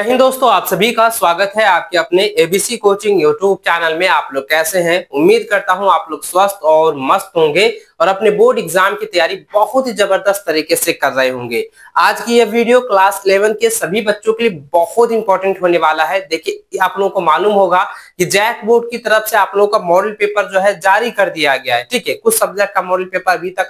जय हिंद दोस्तों, आप सभी का स्वागत है आपके अपने एबीसी कोचिंग यूट्यूब चैनल में। आप लोग कैसे हैं? उम्मीद करता हूं आप लोग स्वस्थ और मस्त होंगे और अपने बोर्ड एग्जाम की तैयारी बहुत ही जबरदस्त तरीके से कर रहे होंगे। आज की यह वीडियो क्लास 11 के सभी बच्चों के लिए बहुत इंपॉर्टेंट होने वाला है। देखिए, आप लोगों को मालूम होगा कि जैक बोर्ड की तरफ से आप लोगों का मॉडल पेपर जो है जारी कर दिया गया है। ठीक है, कुछ सब्जेक्ट का मॉडल पेपर अभी तक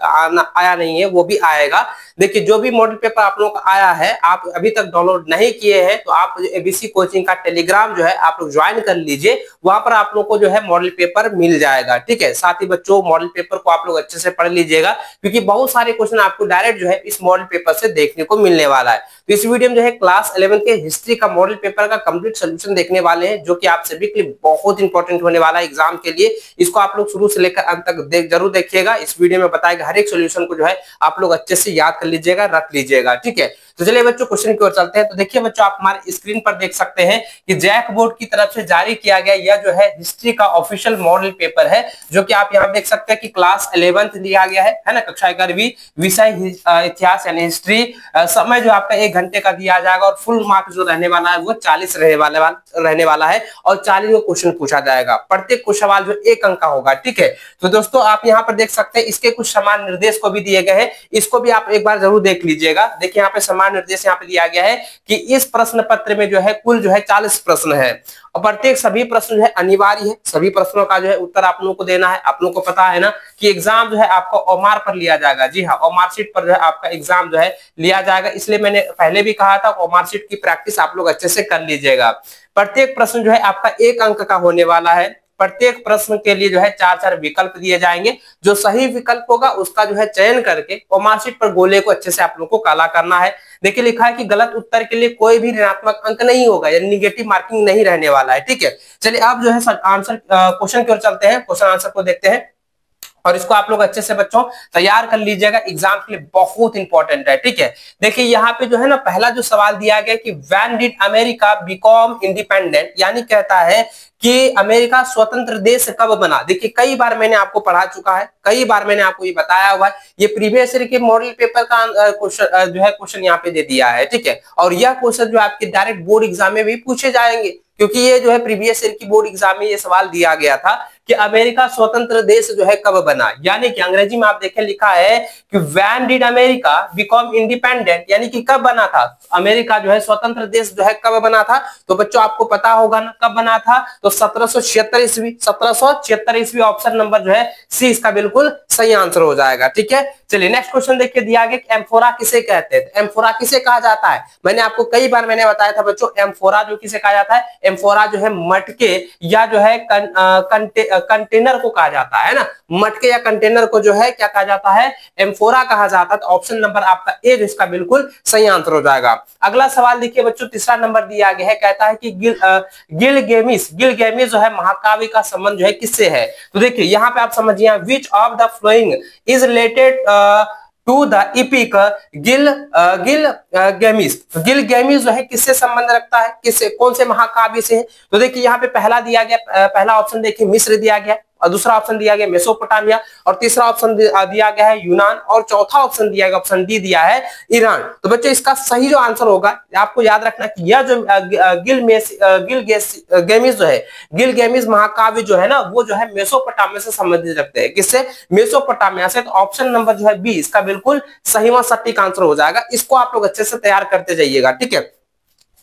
आया नहीं है, वो भी आएगा। देखिए, जो भी मॉडल पेपर आप लोगों का आया है, आप अभी तक डाउनलोड नहीं किए हैं तो आप एबीसी कोचिंग का टेलीग्राम जो है आप लोग ज्वाइन कर लीजिए। वहां पर आप लोग को जो है मॉडल पेपर मिल जाएगा। ठीक है, साथ ही बच्चों मॉडल पेपर को आप लोग अच्छे से पढ़ लीजिएगा, क्योंकि बहुत सारे क्वेश्चन आपको डायरेक्ट जो है इस मॉडल पेपर से देखने को मिलने वाला है। तो इस वीडियो में जो है क्लास 11 के हिस्ट्री का मॉडल पेपर का कंप्लीट सोल्यूशन देखने वाले हैं, जो कि आप सभी के लिए बहुत इंपॉर्टेंट होने वाला है एग्जाम के लिए। इसको आप लोग शुरू से लेकर अंत तक जरूर देखिएगा। इस वीडियो में बताए गए हर एक सोल्यूशन को जो है आप लोग अच्छे से याद कर लीजिएगा, रख लीजिएगा। ठीक है, तो चलिए बच्चों क्वेश्चन की ओर चलते हैं। तो देखिए बच्चों, आप हमारे स्क्रीन पर देख सकते हैं कि जैक बोर्ड की तरफ से जारी किया गया यह जो है हिस्ट्री का ऑफिशियल मॉडल पेपर है, जो कि आप यहाँ देख सकते हैं कि क्लास 11th दिया गया है ना, कक्षा 11वीं, विषय इतिहास यानी हिस्ट्री। समय जो आपका 1 घंटे का दिया जाएगा और फुल मार्क्स जो रहने वाला है वो 40 रहने वाला है और 40 क्वेश्चन पूछा जाएगा। प्रत्येक कुछ सवाल जो 1 अंक का होगा। ठीक है, तो दोस्तों आप यहाँ पर देख सकते हैं इसके कुछ समान निर्देश को भी दिए गए हैं, इसको भी आप एक बार जरूर देख लीजिएगा। देखिए यहाँ पे समान निर्देश यहाँ पे दिया गया है कि इस प्रश्न पत्र में जो है कुल जो है 40 प्रश्न है और प्रत्येक सभी प्रश्न जो है अनिवार्य है। सभी प्रश्नों का जो है उत्तर आप लोगों को देना है। आप लोगों को पता है ना कि एग्जाम जो है आपका ओमार पर लिया जाएगा। जी हाँ, ओमार शीट पर जो है आपका एग्जाम जो है लिया जाएगा, इसलिए मैंने पहले भी कहा था ओमार शीट की प्रैक्टिस आप लोग अच्छे से कर लीजिएगा। प्रत्येक प्रश्न जो है आपका 1 अंक का होने वाला है। प्रत्येक प्रश्न के लिए जो है 4-4 विकल्प दिए जाएंगे। जो सही विकल्प होगा उसका जो है चयन करके ओमार शीट पर गोले को अच्छे से आप लोगों को काला करना है। देखिए लिखा है कि गलत उत्तर के लिए कोई भी ऋणात्मक अंक नहीं होगा, यानी निगेटिव मार्किंग नहीं रहने वाला है। ठीक है, चलिए अब जो है आंसर क्वेश्चन की ओर चलते हैं, क्वेश्चन आंसर को देखते हैं और इसको आप लोग अच्छे से बच्चों तैयार कर लीजिएगा, एग्जाम के लिए बहुत इंपॉर्टेंट है। ठीक है, देखिए यहाँ पे जो है ना पहला जो सवाल दिया गया कि when did America become independent, यानी कहता है कि अमेरिका स्वतंत्र देश कब बना। देखिए कई बार मैंने आपको पढ़ा चुका है, कई बार मैंने आपको ये बताया हुआ है। ये प्रीवियस ईयर के मॉडल पेपर का क्वेश्चन जो है क्वेश्चन यहाँ पे दे दिया है। ठीक है, और यह क्वेश्चन जो आपके डायरेक्ट बोर्ड एग्जाम में भी पूछे जाएंगे, क्योंकि ये जो है प्रीवियस ईयर की बोर्ड एग्जाम में ये सवाल दिया गया था कि अमेरिका स्वतंत्र देश जो है कब बना। यानी कि अंग्रेजी में आप देखें लिखा है कि when did America become independent, यानी कि कब बना था अमेरिका जो है स्वतंत्र देश जो है कब बना था। तो बच्चों आपको पता होगा ना कब बना था, तो 1776 ईस्वी। 1776 ईस्वी ऑप्शन नंबर जो है सी इसका बिल्कुल सही आंसर हो जाएगा। ठीक है, चलिए नेक्स्ट क्वेश्चन देखिए दिया गया कि एम्फोरा किसे कहते हैं। एम्फोरा किसे कहा जाता है, मैंने आपको कई बार मैंने बताया था बच्चों, एम्फोरा जो किसे कहा जाता है, एम्फोरा जो है मटके या जो है कंटेनर को कहा जाता है ना, मटके या कंटेनर को जो है क्या कहा जाता है, एम्फोरा कहा जाता है। तो ऑप्शन नंबर आपका ए जो इसका बिल्कुल सही आंसर हो जाएगा। अगला सवाल देखिए बच्चों, तीसरा नंबर दिया गया है, कहता है कि गिलगेमिस जो है महाकाव्य का संबंध जो है किससे है। तो देखिए यहाँ पे आप समझिए, which of the following is related to the epic Gilgamesh. Gilgamesh जो है किससे संबंध रखता है, किससे, कौन से महाकाव्य से है। तो देखिए यहाँ पे पहला दिया गया, पहला ऑप्शन देखिए मिस्र दिया गया, और दूसरा ऑप्शन दिया गया मेसोपोटामिया, और तीसरा ऑप्शन दिया गया है यूनान, और चौथा ऑप्शन दिया गया, ऑप्शन डी दिया है ईरान। तो बच्चों इसका सही जो आंसर होगा, आपको याद रखना कि यह जो गिलगेमिस जो है, गिलगेमिस महाकाव्य जो है ना, वो जो है मेसोपोटामिया से संबंधित रखते हैं। किससे, मेसोपोटामिया से। तो ऑप्शन नंबर जो है बी इसका बिल्कुल सही व सटीक आंसर हो जाएगा। इसको आप लोग अच्छे से तैयार करते जाइएगा। ठीक है,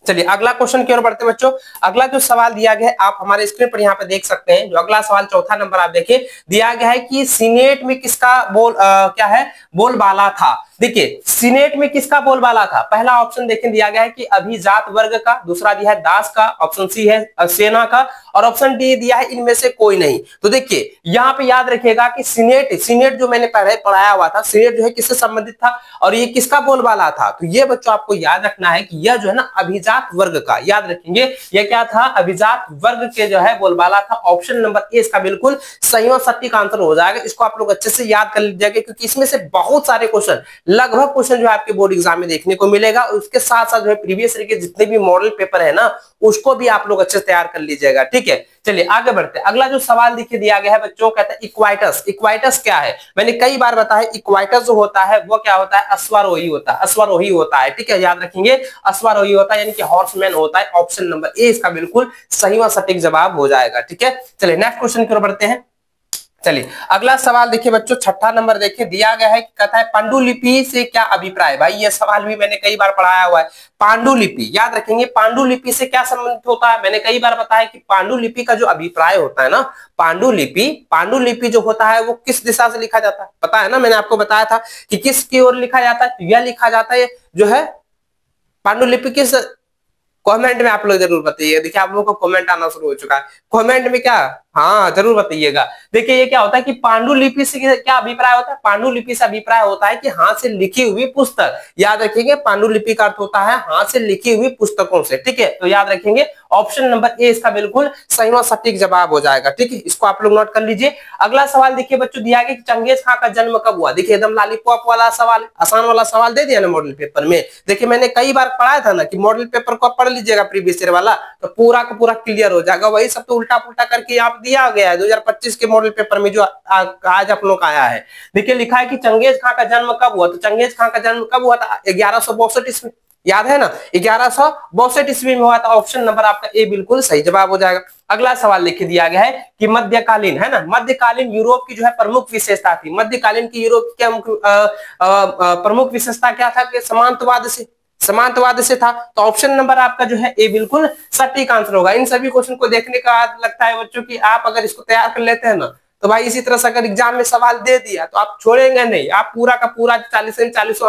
चलिए अगला क्वेश्चन की ओर बढ़ते हैं बच्चों। अगला जो सवाल दिया गया है आप हमारे स्क्रीन पर यहाँ पे देख सकते हैं। जो अगला सवाल चौथा नंबर आप देखिए, दिया गया है कि सीनेट में किसका क्या है, बोलबाला था। देखिए सीनेट में किसका बोलबाला था। पहला ऑप्शन देखिए दिया गया है कि अभिजात वर्ग का, दूसरा दिया है दास का, ऑप्शन सी है सेना का, और ऑप्शन डी दिया है इनमें से कोई नहीं। तो देखिए यहाँ पे याद रखिएगा कि सीनेट जो मैंने पहले पढ़ाया हुआ था, सीनेट जो है किससे संबंधित था और ये किसका बोलबाला था। तो ये बच्चों आपको याद रखना है कि यह जो है ना अभिजात वर्ग का, याद रखेंगे यह क्या था, अभिजात वर्ग के जो है बोलबाला था। ऑप्शन नंबर ए इसका बिल्कुल सही और सटीक आंसर हो जाएगा। इसको आप लोग अच्छे से याद कर लीजिएगा, क्योंकि इसमें से बहुत सारे क्वेश्चन, लगभग क्वेश्चन जो है आपके बोर्ड एग्जाम में देखने को मिलेगा। उसके साथ साथ जो है प्रीवियस ईयर के जितने भी मॉडल पेपर है ना, उसको भी आप लोग अच्छे से तैयार कर लीजिएगा। ठीक है, चलिए आगे बढ़ते हैं। अगला जो सवाल देखिए दिया गया है बच्चों, कहता है इक्वाइटस। इक्वाइटस क्या है? मैंने कई बार बताया, इक्वाइटस जो होता है वो क्या होता है? अश्वारोही होता है, अश्वारोही होता है, ठीक है, याद रखेंगे, अश्वारोही होता है, यानी कि हॉर्समैन होता है। ऑप्शन नंबर ए इसका बिल्कुल सही व सटीक जवाब हो जाएगा, ठीक है। चलिए नेक्स्ट क्वेश्चन की ओर बढ़ते हैं। चलिए अगला सवाल देखिए बच्चों, छठा नंबर देखिए दिया गया है, कहता है पांडुलिपि से क्या अभिप्राय? भाई ये सवाल भी मैंने कई बार पढ़ाया हुआ है। पांडुलिपि याद रखेंगे, पांडुलिपि से क्या संबंधित होता है? मैंने कई बार बताया कि पांडुलिपि का जो अभिप्राय होता है ना, पांडुलिपि जो होता है वो किस दिशा से लिखा जाता है? पता है ना, मैंने आपको बताया था कि किसकी ओर लिखा जाता है। यह लिखा जाता है जो है पांडुलिपि किस, कमेंट में आप लोग जरूर बताइए। देखिए आप लोगों को कमेंट आना शुरू हो चुका है, कमेंट में क्या, हाँ जरूर बताइएगा। देखिए ये क्या होता है कि पांडुलिपि से क्या अभिप्राय होता है? पांडुलिपि से अभिप्राय होता है कि हाथ से लिखी हुई पुस्तक। याद रखेंगे, पांडुलिपि का अर्थ होता है हाथ से लिखी हुई पुस्तकों से, ठीक है। तो याद रखेंगे ऑप्शन नंबर ए इसका बिल्कुल सही और सटीक जवाब हो जाएगा, ठीक है। इसको आप लोग नोट कर लीजिए। अगला सवाल देखिए बच्चों, दिया गया कि चंगेज खां का जन्म कब हुआ? देखिए एकदम लॉलीपॉप वाला सवाल, आसान वाला सवाल दे दिया ना मॉडल पेपर में। देखिए मैंने कई बार पढ़ाया था ना कि मॉडल पेपर को पढ़ लीजिएगा प्रीवियस ईयर वाला, तो पूरा का पूरा क्लियर हो जाएगा। वही सब तो उल्टा पुल्टा करके यहाँ दिया गया है 2025 के मॉडल पेपर में जो आज आप लोग आया है। देखिए लिखा है कि चंगेज खां का जन्म कब हुआ? तो चंगेज खां का जन्म कब हुआ था? 1162 ईस्वी, याद है ना, 1162 ईस्वी में हुआ था। ऑप्शन नंबर आपका ए बिल्कुल सही जवाब हो जाएगा। अगला सवाल लिख दिया गया है कि मध्यकालीन, है ना, मध्यकालीन यूरोप की जो है प्रमुख विशेषता थी। मध्यकालीन की यूरोप की क्या प्रमुख विशेषता क्या था? कि समांतवाद से था। तो ऑप्शन नंबर आपका जो है ए बिल्कुल सटीक आंसर होगा। इन सभी क्वेश्चन को देखने के बाद लगता है बच्चों की आप अगर इसको तैयार कर लेते हैं ना, तो भाई इसी तरह से अगर एग्जाम में सवाल दे दिया तो आप छोड़ेंगे नहीं, आप पूरा का पूरा 40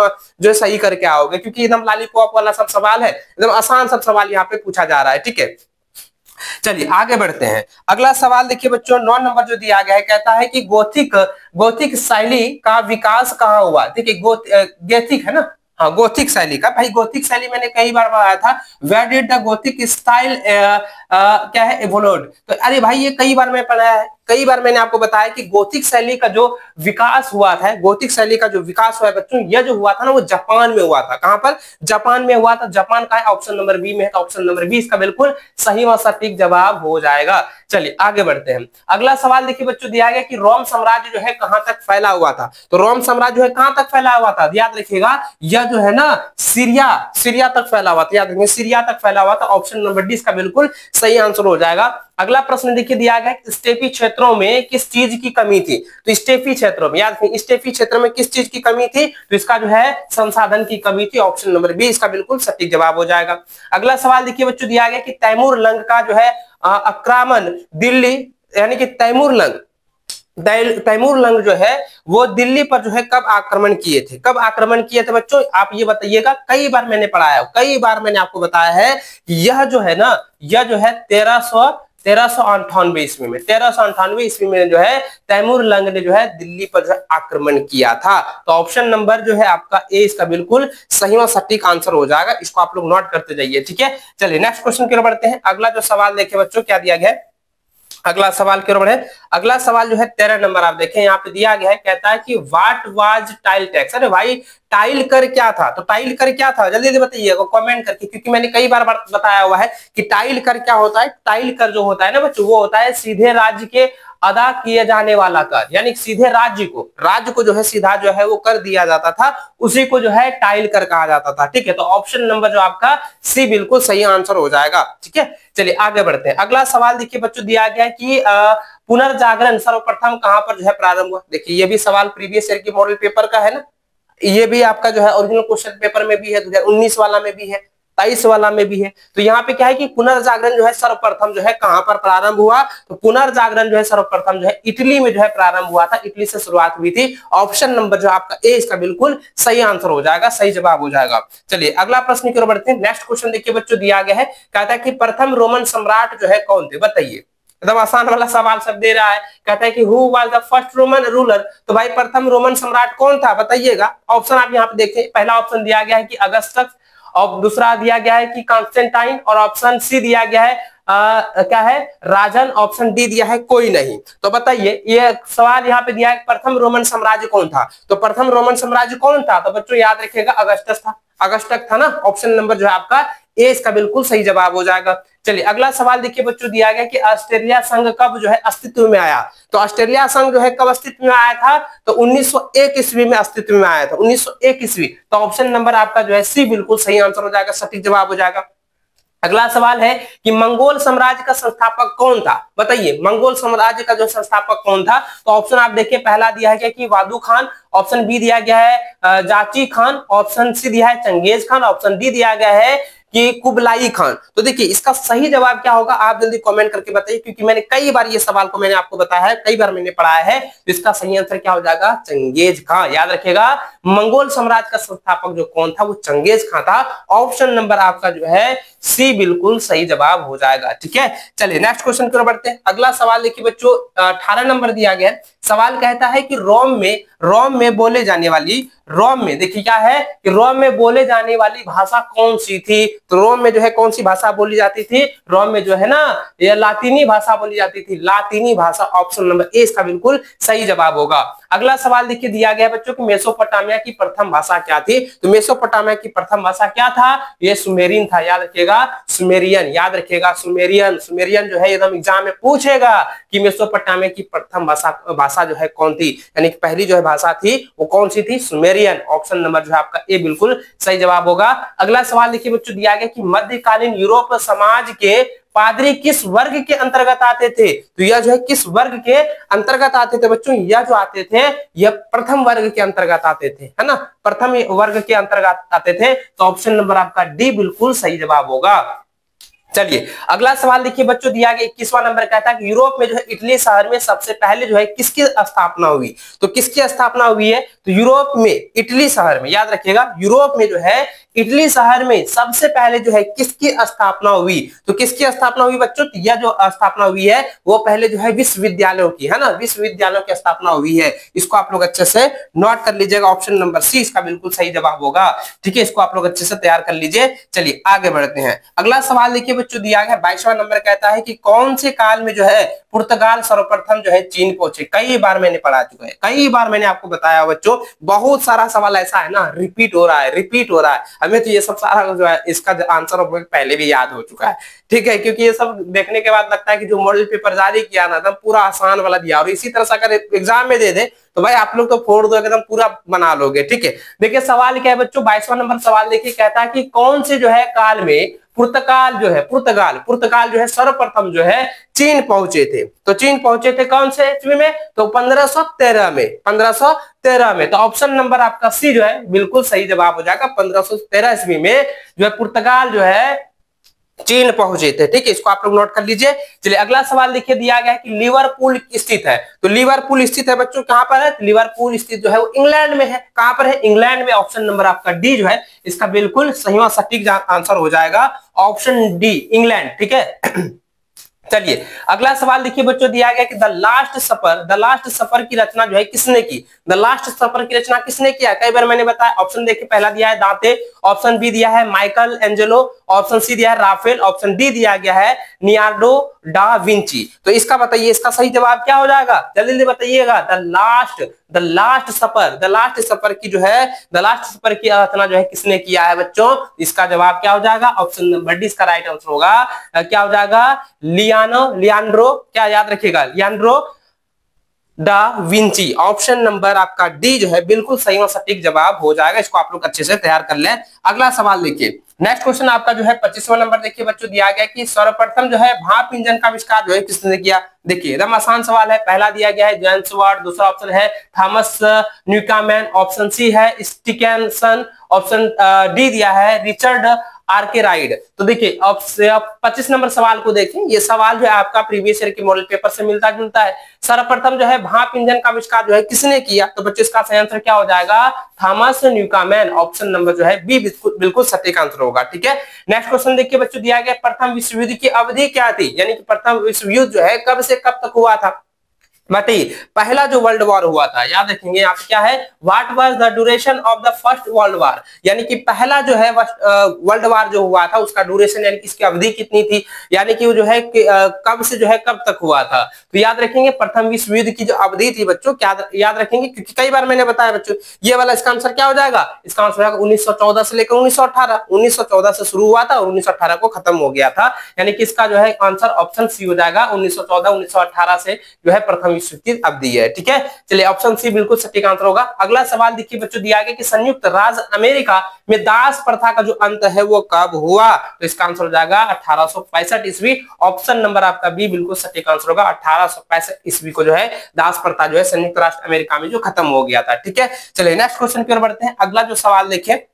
जो है सही करके आओगे, क्योंकि एकदम लॉलीपॉप वाला सब सवाल है, एकदम आसान सब सवाल यहाँ पे पूछा जा रहा है, ठीक है। चलिए आगे बढ़ते हैं। अगला सवाल देखिए बच्चों, 9 नंबर जो दिया गया है, कहता है कि गोथिक शैली का विकास कहाँ हुआ? देखिए गोथिक है ना, हाँ गोथिक शैली का, भाई गोथिक शैली मैंने कई बार बताया था। Where did the gothic style क्या है एवोल्यूट? तो अरे भाई ये कई बार मैं पढ़ाया है, कई बार मैंने आपको बताया कि गोथिक शैली का जो विकास हुआ था, गोथिक शैली का जो विकास हुआ है बच्चों, यह जो हुआ था ना वो जापान में हुआ था। कहां पर? जापान में हुआ था। जापान का है, ऑप्शन नंबर बी में है। तो ऑप्शन नंबर बी इसका बिल्कुल सही और सटीक जवाब हो जाएगा। चलिए आगे बढ़ते हैं। अगला सवाल देखिए बच्चों, दिया गया कि रोम साम्राज्य जो है कहां तक फैला हुआ था? तो रोम साम्राज्य जो है कहां तक फैला हुआ था? याद रखिएगा, यह जो है ना सीरिया तक फैला हुआ था। याद रखिए सीरिया तक फैला हुआ था। ऑप्शन नंबर डी इसका बिल्कुल सही आंसर हो जाएगा। अगला प्रश्न देखिए दिया गया है, स्टेपी क्षेत्रों में किस चीज की कमी थी? तो स्टेपी क्षेत्रों में, याद रखिए स्टेपी क्षेत्र में किस चीज की कमी थी? तो इसका जो है संसाधन की कमी थी। ऑप्शन नंबर बी इसका बिल्कुल सटीक जवाब हो जाएगा। अगला सवाल देखिए बच्चों, दिया गया कि तैमूर लंग का जो है आक्रमण दिल्ली, यानी कि तैमूर लंग जो है वो दिल्ली पर जो है कब आक्रमण किए थे? कब आक्रमण किए थे बच्चों, आप ये बताइएगा। कई बार मैंने पढ़ाया, कई बार मैंने आपको बताया है कि यह जो है ना, यह जो है 1398 ईस्वी में, 1398 ईस्वी में जो है तैमूर लंग ने जो है दिल्ली पर जो है आक्रमण किया था। तो ऑप्शन नंबर जो है आपका ए इसका बिल्कुल सही और सटीक आंसर हो जाएगा। इसको आप लोग नोट करते जाइए, ठीक है। चलिए नेक्स्ट क्वेश्चन की ओर बढ़ते हैं। अगला जो सवाल देखिए बच्चों, क्या दिया गया है? अगला सवाल की ओर बढ़े। अगला सवाल जो है 13 नंबर आप देखें, यहाँ पे दिया गया है, कहता है कि व्हाट वाज टाइल टैक्स? अरे भाई टाइल कर क्या था? तो टाइल कर क्या था, जल्दी जल्दी बताइएगा कमेंट करके, क्योंकि मैंने कई बार बताया हुआ है कि टाइल कर क्या होता है। टाइल कर जो होता है ना बच्चों, वो होता है सीधे राज्य के अदा किए जाने वाला कर, यानी सीधे राज्य को जो है सीधा जो है वो कर दिया जाता था, उसी को जो है टाइल कर कहा जाता था, ठीक है। तो ऑप्शन नंबर जो आपका सी बिल्कुल सही आंसर हो जाएगा, ठीक है। चलिए आगे बढ़ते हैं। अगला सवाल देखिए बच्चों, दिया गया है कि पुनर्जागरण सर्वप्रथम कहां पर जो है प्रारंभ हुआ? देखिए ये भी सवाल प्रीवियस ईयर की मॉडल पेपर का है ना, ये भी आपका जो है ओरिजिनल क्वेश्चन पेपर में भी है, 2019 वाला में भी है, 23 वाला में भी है। तो यहाँ पे क्या है कि पुनर्जागरण जो है सर्वप्रथम जो है कहां पर प्रारंभ हुआ? तो पुनर्जागरण जो है सर्वप्रथम जो है इटली में जो है प्रारंभ हुआ था, इटली से शुरुआत हुई थी। ऑप्शन नंबर जो आपका ए इसका बिल्कुल सही आंसर हो जाएगा, सही जवाब हो जाएगा। चलिए अगला प्रश्न की ओर बढ़ते हैं। नेक्स्ट क्वेश्चन देखिए बच्चों, दिया गया है, कहता है कि प्रथम रोमन सम्राट जो है कौन थे? बताइए, एकदम आसान वाला सवाल सब दे रहा है। कहता है कि who was the first Roman ruler? तो भाई प्रथम रोमन सम्राट कौन था बताइएगा। ऑप्शन आप यहाँ पे देखिए, पहला ऑप्शन दिया गया है कि अगस्टस, और दूसरा दिया गया है कि कॉन्स्टेंटाइन, और ऑप्शन सी दिया गया है क्या है राजन, ऑप्शन डी दिया है कोई नहीं। तो बताइए, ये सवाल यहाँ पे दिया है प्रथम रोमन साम्राज्य कौन था? तो प्रथम रोमन साम्राज्य कौन था? तो बच्चों याद रखिएगा अगस्टस था, अगस्टस था ना। ऑप्शन नंबर जो है आपका ए इसका बिल्कुल सही जवाब हो जाएगा। चलिए अगला सवाल देखिए बच्चों, दिया गया कि ऑस्ट्रेलिया संघ कब जो है अस्तित्व में आया। तो ऑस्ट्रेलिया संघ जो है कब अस्तित्व में आया था, तो 1901 ईस्वी में अस्तित्व में आया था, 1901 ईस्वी। तो ऑप्शन नंबर आपका जो है सी बिल्कुल सही आंसर हो जाएगा, सटीक जवाब हो जाएगा। अगला सवाल है कि मंगोल साम्राज्य का संस्थापक कौन था, बताइए मंगोल साम्राज्य का जो संस्थापक कौन था। तो ऑप्शन आप देखिए, पहला दिया है कि वादू खान, ऑप्शन बी दिया गया है जाची खान, ऑप्शन सी दिया है चंगेज खान, ऑप्शन डी दिया गया है कि कुबलाई खान। तो देखिए इसका सही जवाब क्या होगा, आप जल्दी कमेंट करके बताइए, क्योंकि मैंने कई बार ये सवाल को मैंने आपको बताया है, कई बार मैंने पढ़ाया है। तो इसका सही आंसर क्या हो जाएगा, चंगेज खान। याद रखिएगा मंगोल साम्राज्य का संस्थापक जो कौन था, वो चंगेज खान था। ऑप्शन नंबर आपका जो है सी बिल्कुल सही जवाब हो जाएगा। ठीक है, चलिए नेक्स्ट क्वेश्चन की ओर बढ़ते हैं। अगला सवाल देखिए बच्चों, 18 नंबर दिया गया है। सवाल कहता है कि रोम में बोले जाने वाली, रोम में देखिए क्या है कि रोम में बोले जाने वाली भाषा कौन सी थी। तो रोम में जो है कौन सी भाषा बोली जाती थी, रोम में जो है ना ये लातीनी भाषा बोली जाती थी, लातीनी भाषा। ऑप्शन नंबर ए इसका बिल्कुल सही जवाब होगा। अगला सवाल देखिए दिया गया बच्चों कि मेसोपोटामिया की प्रथम भाषा क्या थी। तो मेसोपोटामिया की प्रथम भाषा क्या था, ये सुमेरियन था। याद रखिएगा सुमेरियन, याद रखिएगा सुमेरियन। सुमेरियन जो है एकदम एग्जाम में पूछेगा कि मेसोपोटामिया की प्रथम भाषा जो है कौन थी, यानी कि पहली जो है भाषा थी वो कौन सी थी, सुमेरियन। ऑप्शन नंबर जो है आपका ए बिल्कुल सही जवाब होगा। अगला सवाल देखिए बच्चों, दिया गया कि मध्यकालीन यूरोप समाज के पादरी किस वर्ग के अंतर्गत आते थे। तो यह जो है किस वर्ग के अंतर्गत आते थे बच्चों, यह जो आते थे यह प्रथम वर्ग के अंतर्गत आते थे, है ना, प्रथम वर्ग के अंतर्गत आते थे। तो ऑप्शन नंबर आपका डी बिल्कुल सही जवाब होगा। चलिए अगला सवाल देखिए बच्चों, दिया गया 21वां नंबर कहता है कि यूरोप में जो है इटली शहर में सबसे पहले जो है किसकी स्थापना हुई। तो किसकी स्थापना हुई है, तो यूरोप में इटली शहर में, याद रखिएगा यूरोप में जो है इटली शहर में सबसे पहले जो है किसकी स्थापना हुई। तो किसकी स्थापना हुई बच्चों, यह जो स्थापना हुई है वो पहले जो है विश्वविद्यालयों की, है ना, विश्वविद्यालयों की स्थापना हुई है। इसको आप लोग अच्छे से नोट कर लीजिएगा, ऑप्शन नंबर सी इसका बिल्कुल सही जवाब होगा। ठीक है, इसको आप लोग अच्छे से तैयार कर लीजिए। चलिए आगे बढ़ते हैं। अगला सवाल देखिए बच्चों, दिया गया 22वां नंबर कहता है कि कौन से काल में जो है पुर्तगाल सर्वप्रथम जो है चीन पहुंचे। कई बार मैंने पढ़ा चुका है, कई बार मैंने आपको बताया बच्चों, बहुत सारा सवाल ऐसा है ना रिपीट हो रहा है। हमें तो ये सब सारा जो है इसका आंसर पहले भी याद हो चुका है। ठीक है, क्योंकि ये सब देखने के बाद लगता है कि जो मॉडल पेपर जारी किया ना एकदम पूरा आसान वाला दिया, और इसी तरह से अगर एग्जाम में दे दे तो भाई आप लोग तो फोड़ दो, एकदम पूरा बना लोगे। ठीक है, देखिए सवाल क्या है बच्चों, 22वां नंबर सवाल देखिए कहता है कि कौन से जो है काल में पुर्तगाल जो है सर्वप्रथम जो है चीन पहुंचे थे। तो चीन पहुंचे थे कौन से ईस्वी में, तो 1513 में। तो ऑप्शन नंबर आपका सी जो है बिल्कुल सही जवाब हो जाएगा। 1513 ईस्वी में जो है पुर्तगाल जो है चीन पहुंचे थे। ठीक है, इसको आप लोग नोट कर लीजिए। चलिए अगला सवाल देखिए, दिया गया है कि लिवरपूल स्थित है। तो लिवरपूल स्थित है बच्चों कहां पर है, लिवरपूल स्थित जो है वो इंग्लैंड में है। कहां पर है, इंग्लैंड में। ऑप्शन नंबर आपका डी जो है इसका बिल्कुल सही और सटीक आंसर हो जाएगा, ऑप्शन डी इंग्लैंड। ठीक है चलिए अगला सवाल देखिए बच्चों, दिया गया कि द लास्ट सफर की रचना जो है किसने की। द लास्ट सफर की रचना किसने किया, कई बार मैंने बताया। ऑप्शन देखिए, पहला दिया है दांते, ऑप्शन बी दिया है माइकल एंजेलो, ऑप्शन सी दिया है राफेल, ऑप्शन डी दिया गया है लियोनार्डो डा विंची। तो इसका बताइए, इसका सही जवाब क्या हो जाएगा, जल्दी जल्दी बताइएगा। द लास्ट सफर की जो है द लास्ट सफर की रचना जो है किसने किया है बच्चों, इसका जवाब क्या हो जाएगा, ऑप्शन नंबर डी इसका राइट आंसर होगा। क्या हो जाएगा, लियोनार्डो, क्या याद रखिएगा, Leonardo da Vinci. Option number आपका डी जो है बिल्कुल सही और सटीक जवाब हो जाएगा। इसको आप लोग अच्छे से तैयार कर लें। अगला सवाल देखिए, नेक्स्ट क्वेश्चन आपका जो है 25वां नंबर देखिए बच्चों, दिया गया कि सर्वप्रथम जो है भाप इंजन का आविष्कार जो है किसने किया। देखिए एकदम आसान सवाल है, पहला दिया गया है जेम्स वाट, दूसरा ऑप्शन है थॉमस न्यूकामैन, ऑप्शन सी है स्टिकेंसन, ऑप्शन डी दिया है रिचर्ड आर्केराइड। तो देखिए अब 25 नंबर सवाल को देखें, ये सवाल जो है आपका प्रीवियस ईयर के मॉडल पेपर से मिलता जुलता है। सर्वप्रथम जो है भाप इंजन का आविष्कार जो है किसने किया, तो बच्चों इसका सही आंसर क्या हो जाएगा, थॉमस न्यूकामैन। ऑप्शन नंबर जो है बी बिल्कुल सटीक आंसर होगा। ठीक है, नेक्स्ट क्वेश्चन देखिए बच्चों, दिया गया प्रथम विश्व युद्ध की अवधि क्या थी, यानी कि प्रथम विश्व युद्ध जो है कब से कब तक हुआ था। बताइए पहला जो वर्ल्ड वॉर हुआ था, याद रखेंगे आप, क्या है, what was the duration of the first world war, यानी कि पहला जो है वर्ल्ड वॉर जो हुआ था उसका ड्यूरेशन यानी कि इसकी अवधि कितनी थी, यानी कि वो जो है कब से जो है कब तक हुआ था। तो याद रखेंगे प्रथम विश्व युद्ध की जो अवधि थी बच्चों, क्या याद रखेंगे, क्योंकि कई बार मैंने बताया बच्चों, ये वाला इसका आंसर क्या हो जाएगा, इसका आंसर होगा 1914 से लेकर 1918। 1914 से शुरू हुआ था और 1918 को खत्म हो गया था, यानी कि इसका जो है आंसर ऑप्शन सी हो जाएगा। 1914 1918 से जो है प्रथम विश्व युद्ध अवधि है। ठीक है, चलिए ऑप्शन सी बिल्कुल सटीक आंसर होगा। अगला सवाल देखिए बच्चों, दिया गया कि संयुक्त राज्य अमेरिका में दास प्रथा का जो अंत है वो कब हुआ, तो इसका आंसर हो जाएगा 1865 ईस्वी। ऑप्शन नंबर आपका बी बिल्कुल सटीक आंसर होगा। 1865 ईस्वी को जो है दास प्रथा जो है संयुक्त राष्ट्र अमेरिका में जो खत्म हो गया था। ठीक है, चलिए नेक्स्ट क्वेश्चन की ओर बढ़ते हैं। अगला जो सवाल देखिए,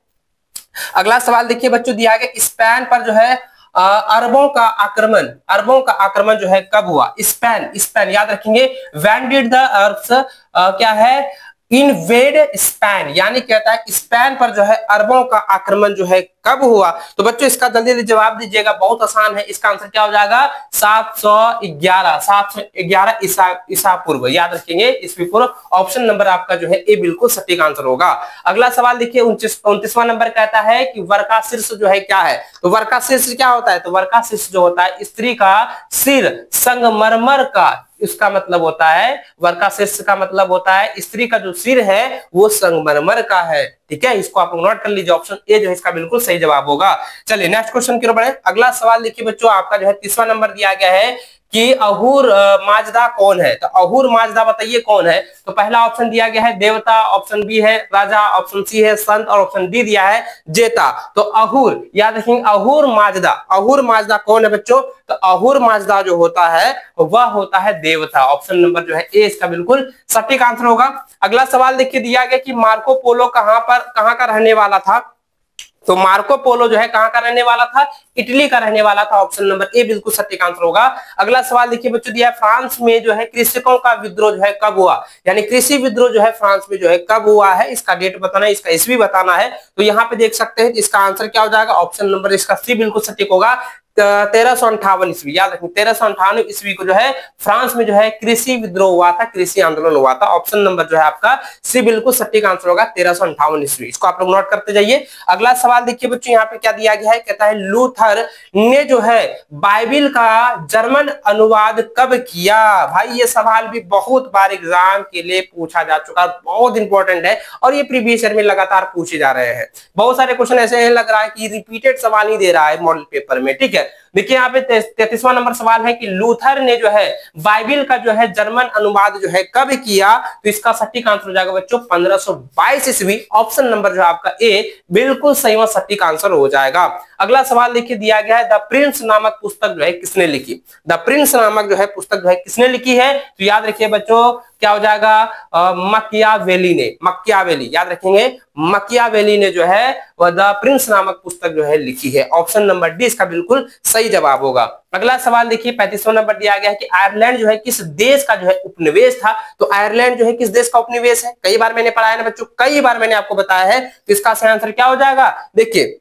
अगला सवाल देखिए बच्चों, दिया गया स्पेन पर जो है अरबों का आक्रमण जो है कब हुआ। स्पेन, स्पेन याद रखेंगे, व्हेन डिड द अरब्स क्या है, इनवेड स्पेन, यानी कहता है स्पेन पर जो है अरबों का आक्रमण जो है कब हुआ। तो बच्चों इसका जल्दी जल्दी जवाब दीजिएगा, बहुत आसान है। इसका आंसर क्या हो जाएगा, 711 ईसा पूर्व, याद रखेंगे ईस्वी पूर्व। ऑप्शन नंबर आपका जो है ए बिल्कुल सटीक आंसर होगा। अगला सवाल देखिए 29वां नंबर कहता है कि वर्का शीर्ष जो है क्या है। तो वर्का शीर्ष क्या होता है, तो वर्का शीर्ष जो होता है स्त्री का सिर संगमरमर का, इसका मतलब होता है, वर्का शीर्ष का मतलब होता है स्त्री का जो सिर है वो संगमरमर का है। ठीक है, इसको आप नोट कर लीजिए, ऑप्शन ए जो है इसका बिल्कुल सही जवाब होगा। चलिए नेक्स्ट क्वेश्चन की ओर बढ़े। अगला सवाल देखिए बच्चों, आपका जो है 30वां नंबर दिया गया है कि अहूर माजदा कौन है। तो अहूर माजदा बताइए कौन है। तो पहला ऑप्शन दिया गया है देवता, ऑप्शन बी है राजा, ऑप्शन सी है संत और ऑप्शन डी दिया है जेता। तो अहूर, याद रखेंगे अहूर माजदा कौन है बच्चों, तो अहूर माजदा जो होता है वह होता है देवता। ऑप्शन नंबर जो है ए इसका बिल्कुल सटीक आंसर होगा। अगला सवाल देखिए, दिया गया कि मार्को पोलो कहां का रहने वाला था। तो मार्को पोलो जो है कहां का रहने वाला था, इटली का रहने वाला था। ऑप्शन नंबर ए बिल्कुल सटीक आंसर होगा। अगला सवाल देखिए बच्चों, दिया है फ्रांस में जो है कृषकों का विद्रोह जो है कब हुआ, यानी कृषि विद्रोह जो है फ्रांस में जो है कब हुआ है, इसका डेट बताना है, इसका ईस्वी बताना है। तो यहाँ पे देख सकते हैं इसका आंसर क्या हो जाएगा, ऑप्शन नंबर इसका सी बिल्कुल सटीक होगा। 1358 ईस्वी, याद रखें 1358 ईस्वी को जो है फ्रांस में जो है कृषि विद्रोह हुआ था, कृषि आंदोलन हुआ था। ऑप्शन नंबर जो है आपका सी बिल्कुल सटीक आंसर होगा, 1358 ईस्वी। इसको आप लोग नोट करते जाइए। अगला सवाल देखिए बच्चों, यहाँ पे क्या दिया गया है, कहता है लूथर ने जो है बाइबिल का जर्मन अनुवाद कब किया। भाई ये सवाल भी बहुत बार एग्जाम के लिए पूछा जा चुका, बहुत इंपॉर्टेंट है और ये प्रीवियस ईयर में लगातार पूछे जा रहे हैं। बहुत सारे क्वेश्चन ऐसे हैं, लग रहा है कि रिपीटेड सवाल ही दे रहा है मॉडल पेपर में। ठीक है, देखिए यहाँ पे 33वां नंबर सवाल है कि लूथर ने जो है बाइबिल का जो है जर्मन अनुवाद जो है कब किया। तो इसका सटीक आंसर हो जाएगा बच्चों 1522 ईस्वी। ऑप्शन नंबर जो है आपका ए बिल्कुल सही व सटीक आंसर हो जाएगा। अगला सवाल देखिए, दिया गया है द प्रिंस नामक पुस्तक जो है किसने लिखी। द प्रिंस नामक जो है पुस्तक जो है किसने लिखी है, तो याद रखिए बच्चों क्या हो जाएगा, मकियावेली ने, मकियावेली, याद रखेंगे मकियावेली ने जो है वह द प्रिंस नामक पुस्तक जो है लिखी है। ऑप्शन नंबर डी इसका बिल्कुल सही जवाब होगा। अगला सवाल देखिए 35वां नंबर दिया गया है कि आयरलैंड जो है किस देश का जो है उपनिवेश था। तो आयरलैंड जो है किस देश का उपनिवेश है, कई बार मैंने पढ़ाया ना बच्चों, कई बार मैंने आपको बताया है। तो इसका सही आंसर क्या हो जाएगा, देखिए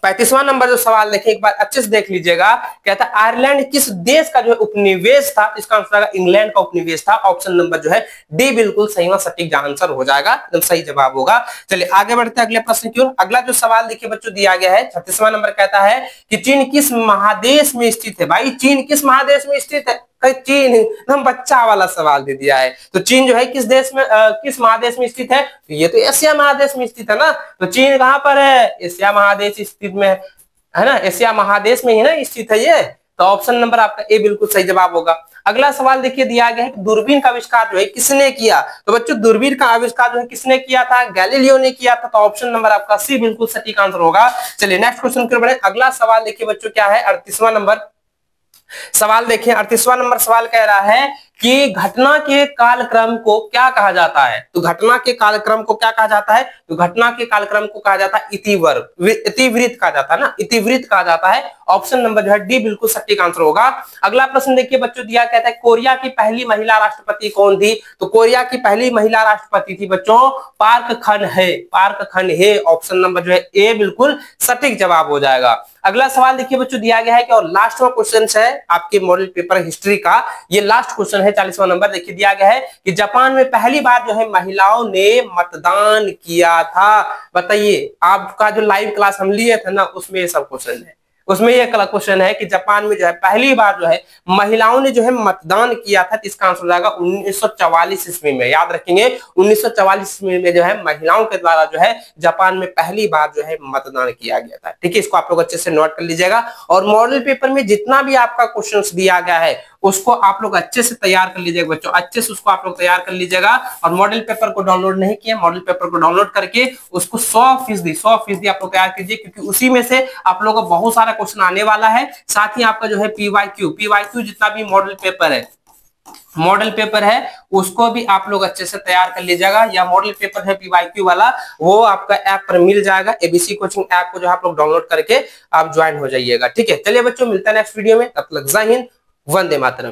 35वां नंबर जो सवाल देखिए एक बार अच्छे से देख लीजिएगा, कहता है आयरलैंड किस देश का जो है उपनिवेश था। इसका आंसर इंग्लैंड का उपनिवेश था। ऑप्शन नंबर जो है डी बिल्कुल सही व सटीक आंसर हो जाएगा, एकदम सही जवाब होगा। चलिए आगे बढ़ते हैं अगले प्रश्न की ओर। अगला जो सवाल देखिए बच्चों दिया गया है 36वां नंबर, कहता है कि चीन किस महादेश में स्थित है। भाई चीन किस महादेश में स्थित है, चीन एकदम बच्चा वाला सवाल दे दिया है। तो चीन जो है किस देश में किस महादेश में स्थित है, तो ये तो एशिया महादेश में स्थित है ना। तो चीन कहां पर है, एशिया महादेश स्थित में है ना, एशिया महादेश में ही ना स्थित है ये। तो ऑप्शन नंबर आपका ए बिल्कुल सही जवाब होगा। अगला सवाल देखिए दिया गया है कि दूरबीन का आविष्कार जो है किसने किया। तो बच्चों दूरबीन का आविष्कार जो है किसने किया था, गैलीलियो ने किया था। तो ऑप्शन नंबर आपका सी बिल्कुल सटीक आंसर होगा। चलिए नेक्स्ट क्वेश्चन की ओर बढ़े। अगला सवाल देखिए बच्चों क्या है, 38वां नंबर सवाल देखिए। 38वां नंबर सवाल कह रहा है कि घटना के कालक्रम को क्या कहा जाता है। तो घटना के कालक्रम को क्या कहा जाता है, तो घटना के कालक्रम को कहा जाता है इतिवृत्त कहा जाता है ना, इतिवृत्त कहा जाता है। ऑप्शन नंबर जो है डी बिल्कुल सटीक आंसर होगा। अगला प्रश्न देखिए बच्चों दिया कहता है कोरिया की पहली महिला राष्ट्रपति कौन थी। तो कोरिया की पहली महिला राष्ट्रपति थी बच्चों पार्क खन हे, पार्क खन हे। ऑप्शन नंबर जो है ए बिल्कुल सटीक जवाब हो जाएगा। अगला सवाल देखिए बच्चों दिया गया है कि और लास्ट में क्वेश्चन है आपके मॉडल पेपर हिस्ट्री का, ये लास्ट क्वेश्चन है है 40वां नंबर देखिए दिया गया है कि जापान में पहली बार जो है महिलाओं ने मतदान किया था। बताइए, आपका जो लाइव क्लास हम लिए थे ना, उसमें ये सब क्वेश्चन है। उसमें यह क्वेश्चन है कि जापान में जो है पहली बार जो है महिलाओं ने जो है मतदान किया था। इसका आंसर हो जाएगा 1944 ईस्वी में। याद रखेंगे 1944 ईस्वी में जो है महिलाओं के द्वारा जो है जापान में पहली बार जो है मतदान किया गया था। ठीक है, इसको आप लोग अच्छे से नोट कर लीजिएगा। और मॉडल पेपर में जितना भी आपका क्वेश्चन दिया गया है उसको आप लोग अच्छे से तैयार कर लीजिएगा बच्चों, अच्छे से उसको आप लोग तैयार कर लीजिएगा। और मॉडल पेपर को डाउनलोड नहीं किया, मॉडल पेपर को डाउनलोड करके उसको 100% आप लोग तैयार कीजिए, क्योंकि उसी में से आप लोगों को बहुत सारा क्वेश्चन आने वाला है। साथ ही आपका जो है पीवाईक्यू जितना भी मॉडल पेपर है उसको भी आप लोग अच्छे से तैयार कर लीजिएगा। या मॉडल पेपर है पीवाईक्यू वाला, वो आपका ऐप पर मिल जाएगा। एबीसी कोचिंग ऐप को जो आप लोग डाउनलोड करके आप ज्वाइन हो जाइएगा। ठीक है, चलिए बच्चों, मिलता है नेक्स्ट वीडियो में। तब तक जय हिंद, वंदे मातरम।